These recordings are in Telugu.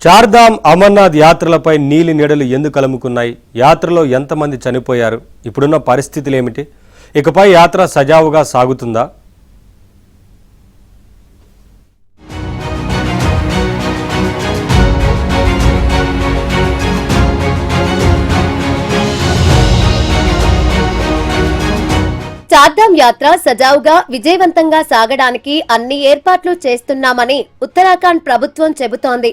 చార్ధామ్ అమర్నాథ్ యాత్రలపై నీలి నీడలు ఎందుకు అలుముకున్నాయి? యాత్రలో ఎంతమంది చనిపోయారు? ఇప్పుడున్న పరిస్థితులు ఏమిటి? ఇకపై యాత్ర సజావుగా సాగుతుందా? చార్ధామ్ యాత్ర సజావుగా విజయవంతంగా సాగడానికి అన్ని ఏర్పాట్లు చేస్తున్నామని ఉత్తరాఖండ్ ప్రభుత్వం చెబుతోంది.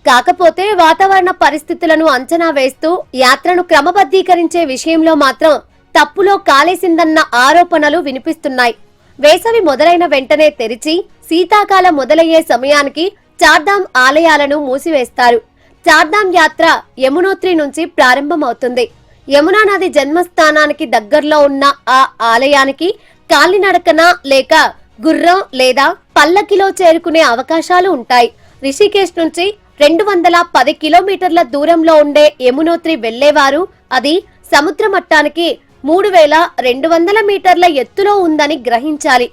కాకపోతే వాతావరణ పరిస్థితులను అంచనా వేస్తూ యాత్రను క్రమబద్ధీకరించే విషయంలో మాత్రం తప్పులో కాలేసిందన్న ఆరోపణలు వినిపిస్తున్నాయి. వేసవి మొదలైన వెంటనే తెరిచి శీతాకాలం మొదలయ్యే సమయానికి చార్ధామ్ ఆలయాలను మూసివేస్తారు. చార్ధామ్ యాత్ర యమునోత్రి నుంచి ప్రారంభమవుతుంది. యమునా నది జన్మస్థానానికి దగ్గరలో ఉన్న ఆ ఆలయానికి కాలినడకన లేక గుర్రం లేదా పల్లకిలో చేరుకునే అవకాశాలు ఉంటాయి. రిషికేశ్ నుంచి 210 కిలోమీటర్ల దూరంలో ఉండే యమునోత్రి వెళ్లేవారు అది సముద్ర మట్టానికి 3200 మీటర్ల ఎత్తులో ఉందని గ్రహించాలి.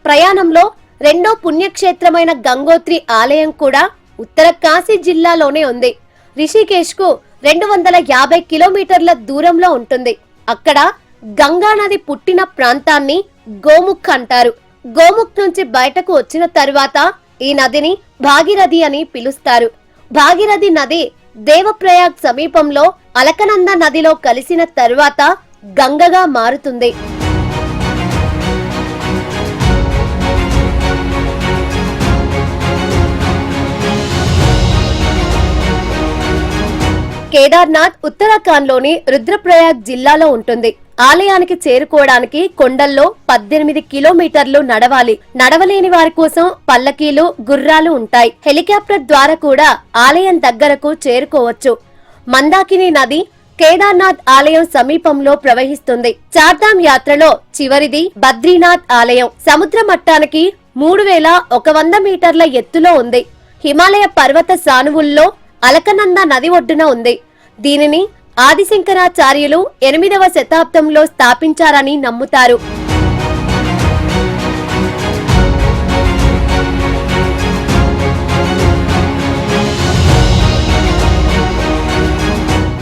ప్రయాణంలో రెండో పుణ్యక్షేత్రమైన గంగోత్రి ఆలయం కూడా ఉత్తర కాశీ జిల్లాలోనే ఉంది. రిషికేశ్ కు 250 కిలోమీటర్ల దూరంలో ఉంటుంది. అక్కడ గంగా నది పుట్టిన ప్రాంతాన్ని గోముఖ్ అంటారు. గోముఖ్ నుంచి బయటకు వచ్చిన తరువాత ఈ నదిని భాగీరథి అని పిలుస్తారు. భాగీరథి నది దేవప్రయాగ్ సమీపంలో అలకనంద నదిలో కలిసిన తరువాత గంగగా మారుతుంది. కేదార్నాథ్ ఉత్తరాఖండ్ లోని రుద్రప్రయాగ్ జిల్లాలో ఉంటుంది. ఆలయానికి చేరుకోవడానికి కొండల్లో 18 కిలోమీటర్లు నడవాలి. నడవలేని వారి కోసం పల్లకీలు, గుర్రాలు ఉంటాయి. హెలికాప్టర్ ద్వారా కూడా ఆలయం దగ్గరకు చేరుకోవచ్చు. మందాకిని నది కేదార్నాథ్ ఆలయం సమీపంలో ప్రవహిస్తుంది. చార్ధామ్ యాత్రలో చివరిది బద్రీనాథ్ ఆలయం. సముద్ర మట్టానికి 3100 మీటర్ల ఎత్తులో ఉంది. హిమాలయ పర్వత సానువుల్లో అలకనంద నది ఒడ్డున ఉంది. దీనిని ఆదిశంకరాచార్యులు 8వ శతాబ్దంలో స్థాపించారని నమ్ముతారు.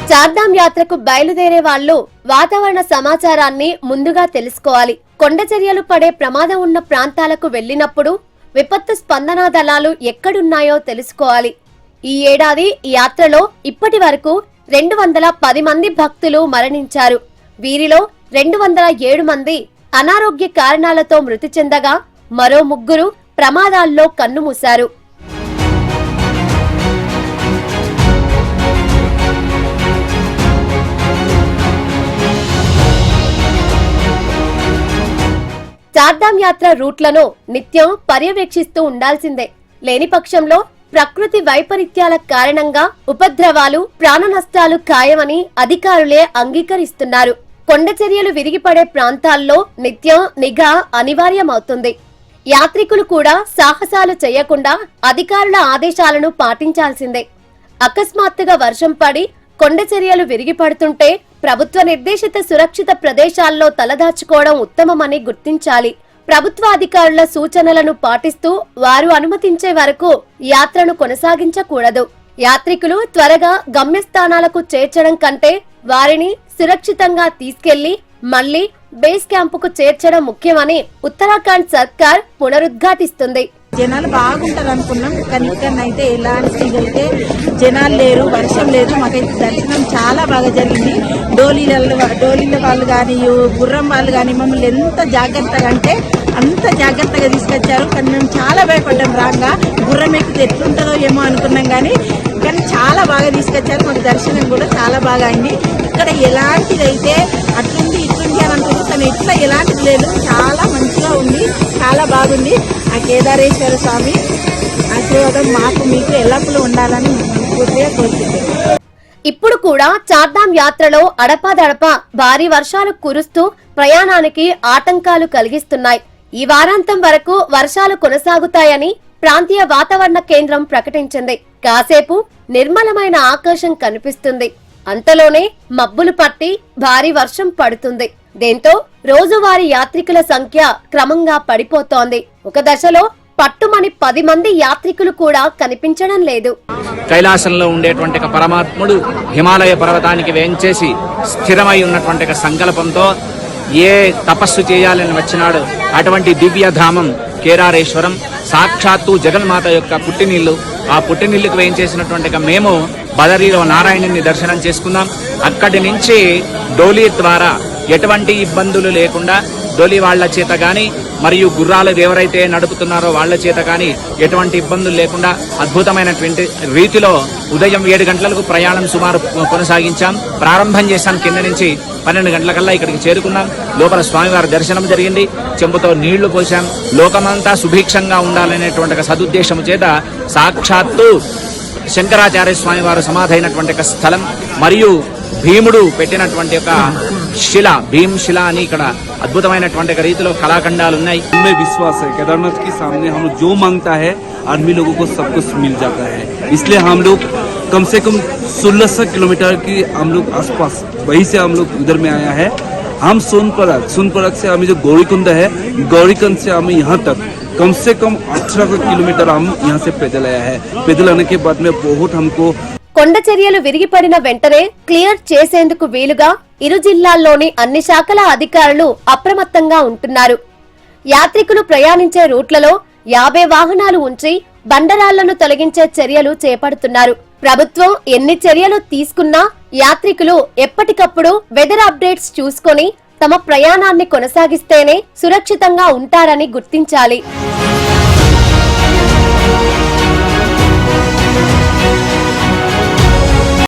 చార్ధామ్ యాత్రకు బయలుదేరే వాళ్లు వాతావరణ సమాచారాన్ని ముందుగా తెలుసుకోవాలి. కొండ చర్యలు పడే ప్రమాదం ఉన్న ప్రాంతాలకు వెళ్లినప్పుడు విపత్తు స్పందనా దళాలు ఎక్కడున్నాయో తెలుసుకోవాలి. ఈ ఏడాది యాత్రలో ఇప్పటి వరకు 210 మంది భక్తులు మరణించారు. వీరిలో 207 మంది అనారోగ్య కారణాలతో మృతి చెందగా మరో 3 ప్రమాదాల్లో కన్నుమూశారు. చార్ధామ్ యాత్ర రూట్లను నిత్యం పర్యవేక్షిస్తూ ఉండాల్సిందే. లేని పక్షంలో ప్రకృతి వైపరీత్యాల కారణంగా ఉపద్రవాలు, ప్రాణ నష్టాలు ఖాయమని అధికారులే అంగీకరిస్తున్నారు. కొండ చర్యలు విరిగిపడే ప్రాంతాల్లో నిత్యం నిఘా అనివార్యమవుతుంది. యాత్రికులు కూడా సాహసాలు చేయకుండా అధికారుల ఆదేశాలను పాటించాల్సిందే. అకస్మాత్తుగా వర్షం పడి కొండ చర్యలు విరిగిపడుతుంటే ప్రభుత్వ నిర్దేశిత సురక్షిత ప్రదేశాల్లో తలదాచుకోవడం ఉత్తమమని గుర్తించాలి. ప్రభుత్వ అధికారుల సూచనలను పాటిస్తూ వారు అనుమతించే వరకు యాత్రను కొనసాగించకూడదు. యాత్రికులు త్వరగా గమ్యస్థానాలకు చేర్చడం కంటే వారిని సురక్షితంగా తీసుకెళ్లి మళ్లీ బేస్ క్యాంపుకు చేర్చడం ముఖ్యమని ఉత్తరాఖండ్ సర్కార్ పునరుద్ఘాటిస్తుంది. జనాలు బాగుంటారు అనుకున్నాం, కానీ ఇక్కడనైతే ఎలాంటిదైతే జనాలు లేరు, వర్షం లేదు. మాకైతే దర్శనం చాలా బాగా జరిగింది. డోలీల వాళ్ళు కానీ, గుర్రం వాళ్ళు కానీ మమ్మల్ని ఎంత జాగ్రత్తగా అంటే అంత జాగ్రత్తగా తీసుకొచ్చారు. కానీ మేము చాలా భయపడ్డాం. రాగా గుర్రం ఎక్కితే ఎట్లుంటుందో ఏమో అనుకున్నాం, కానీ చాలా బాగా తీసుకొచ్చారు. మాకు దర్శనం కూడా చాలా బాగా అయింది. ఇక్కడ ఎలాంటిదైతే అట్లుంది ఇట్లుంది అని అంటుంది, కానీ ఇట్లా ఎలాంటిది లేదు. చాలా మంచిగా ఉంది, చాలా బాగుంది. ఆ కేదారేశ్వర స్వామి ఆశీర్వాదం మాకు మీకు ఎల్లప్పుడూ ఉండాలని పూర్తిగా కోరుకుంటున్నాను. ఇప్పుడు కూడా చార్ధామ్ యాత్రలో అడపాదడపా భారీ వర్షాలు కురుస్తూ ప్రయాణానికి ఆటంకాలు కలిగిస్తున్నాయి. ఈ వారాంతం వరకు వర్షాలు కొనసాగుతాయని ప్రాంతీయ వాతావరణ కేంద్రం ప్రకటించింది. కాసేపు నిర్మలమైన ఆకాశం కనిపిస్తుంది. అంతలోనే మబ్బులు పట్టి భారీ వర్షం పడుతుంది. దీంతో రోజువారీ యాత్రికుల సంఖ్య క్రమంగా పడిపోతోంది. ఒక దశలో పట్టుమని 10 మంది యాత్రికులు కూడా కనిపించడం లేదు. కైలాసంలో ఉండేటువంటి ఒక పరమాత్ముడు హిమాలయ పర్వతానికి వేంచేసి స్థిరమై ఉన్నటువంటి ఒక సంకల్పంతో ఏ తపస్సు చేయాలని వచ్చినాడు అటువంటి దివ్యధామం కేదారేశ్వరం సాక్షాత్తు జగన్మాత యొక్క పుట్టినిల్లు. ఆ పుట్టినిల్లుకు వేయించేసినటువంటి మేము బదరీలో నారాయణుని దర్శనం చేసుకున్నాం. అక్కడి నుంచి డోలీ ద్వారా ఎటువంటి ఇబ్బందులు లేకుండా డోలీ వాళ్ల చేత గాని మరియు గుర్రాలు ఎవరైతే నడుపుతున్నారో వాళ్ల చేత కానీ ఎటువంటి ఇబ్బందులు లేకుండా అద్భుతమైనటువంటి రీతిలో ఉదయం 7 గంటలకు ప్రయాణం సుమారు కొనసాగించాం. ప్రారంభం చేశాం కింద నుంచి 12 గంటలకల్లా ఇక్కడికి చేరుకున్నాం. లోపల స్వామివారి దర్శనం జరిగింది. చెంబుతో నీళ్లు పోసాం. లోకమంతా సుభిక్షంగా ఉండాలనేటువంటి సదుద్దేశం చేత సాక్షాత్తు శంకరాచార్య స్వామి వారు సమాధైనటువంటి ఒక స్థలం మరియు భీముడు పెట్టినటువంటి ఒక శిల భీమ్ శిల అని ఇక్కడ అద్భుతమైనటువంటి రీతిలో కళాఖండాలు ఉన్నాయి. हमें विश्वास है केदारनाथ के सामने हम लोग जो मांगता है आदमी लोगों को सब कुछ मिल जाता है. इसलिए हम लोग कम से कम 1600 किलोमीटर की हम लोग आसपास वहीं से हम लोग इधर में आया है. हम सोनपराग से हमें जो गौरीकुंड है गौरीकुंड से हमें यहाँ तक कम से कम 18 किलोमीटर हम यहाँ से पैदल आया है. पैदल आने के बाद में बहुत हमको కొండ చర్యలు విరిగిపడిన వెంటనే క్లియర్ చేసేందుకు వీలుగా ఇరు జిల్లాల్లోని అన్ని శాఖల అధికారులు అప్రమత్తంగా ఉంటున్నారు. యాత్రికులు ప్రయాణించే రూట్లలో 50 వాహనాలు ఉంచి బండరాళ్లను తొలగించే చర్యలు చేపడుతున్నారు. ప్రభుత్వం ఎన్ని చర్యలు తీసుకున్నా యాత్రికులు ఎప్పటికప్పుడు వెదర్ అప్డేట్స్ చూసుకొని తమ ప్రయాణాన్ని కొనసాగిస్తేనే సురక్షితంగా ఉంటారని గుర్తించాలి.